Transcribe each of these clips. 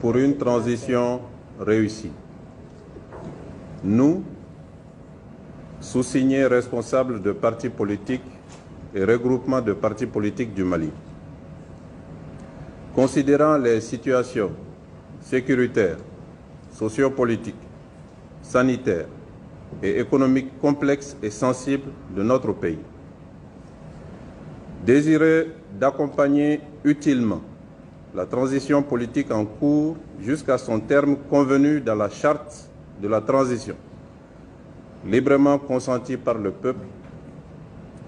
pour une transition réussie. Nous, sous-signés responsables de partis politiques et regroupements de partis politiques du Mali, considérant les situations sécuritaires, sociopolitiques, sanitaires et économiques complexes et sensibles de notre pays, désireux d'accompagner utilement la transition politique en cours jusqu'à son terme convenu dans la charte de la transition, librement consentie par le peuple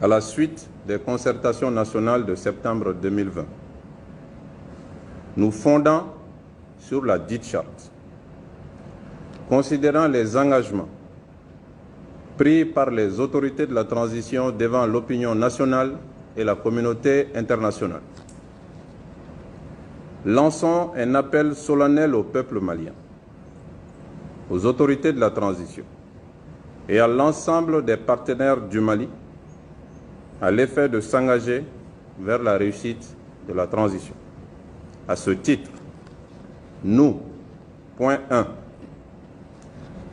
à la suite des concertations nationales de septembre 2020. Nous fondons sur la dite charte, considérant les engagements pris par les autorités de la transition devant l'opinion nationale et la communauté internationale. Lançons un appel solennel au peuple malien, aux autorités de la transition et à l'ensemble des partenaires du Mali à l'effet de s'engager vers la réussite de la transition. À ce titre, nous, point 1,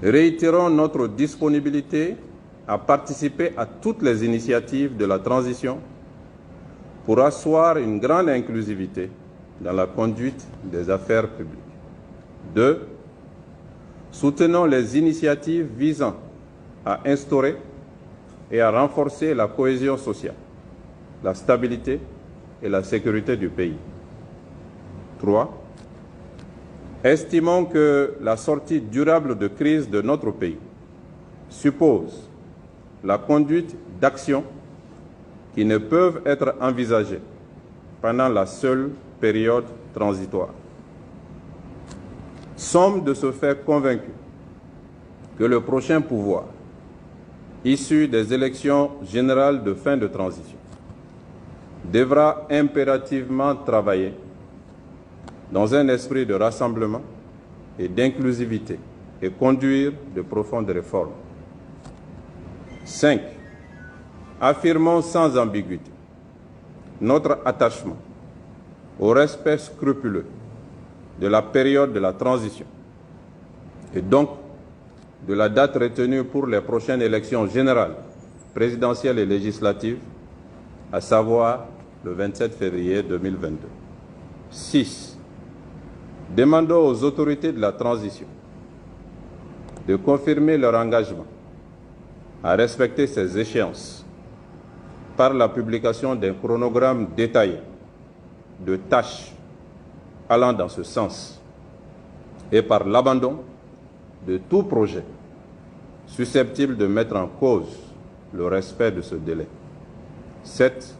réitérons notre disponibilité à participer à toutes les initiatives de la transition pour asseoir une grande inclusivité dans la conduite des affaires publiques. 2. Soutenons les initiatives visant à instaurer et à renforcer la cohésion sociale, la stabilité et la sécurité du pays. 3. Estimons que la sortie durable de crise de notre pays suppose la conduite d'actions qui ne peuvent être envisagées pendant la seule période transitoire. Sommes de ce fait convaincus que le prochain pouvoir, issu des élections générales de fin de transition, devra impérativement travailler dans un esprit de rassemblement et d'inclusivité et conduire de profondes réformes. 5. Affirmons sans ambiguïté notre attachement au respect scrupuleux de la période de la transition et donc de la date retenue pour les prochaines élections générales, présidentielles et législatives, à savoir le 27 février 2022. 6. Demandons aux autorités de la transition de confirmer leur engagement à respecter ces échéances par la publication d'un chronogramme détaillé de tâches allant dans ce sens et par l'abandon de tout projet susceptible de mettre en cause le respect de ce délai. 7.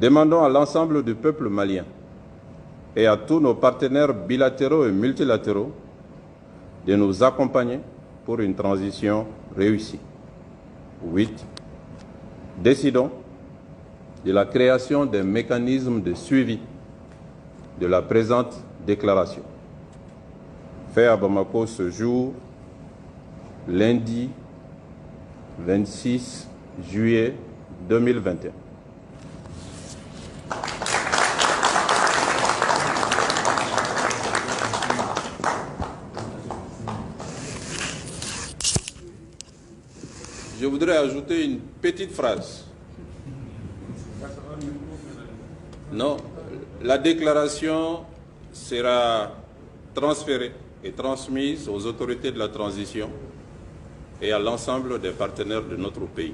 Demandons à l'ensemble du peuple malien et à tous nos partenaires bilatéraux et multilatéraux de nous accompagner pour une transition réussie. 8. Décidons de la création d'un mécanisme de suivi de la présente déclaration, fait à Bamako ce jour, lundi 26 juillet 2021. Je voudrais ajouter une petite phrase. Non, la déclaration sera transférée et transmise aux autorités de la transition et à l'ensemble des partenaires de notre pays.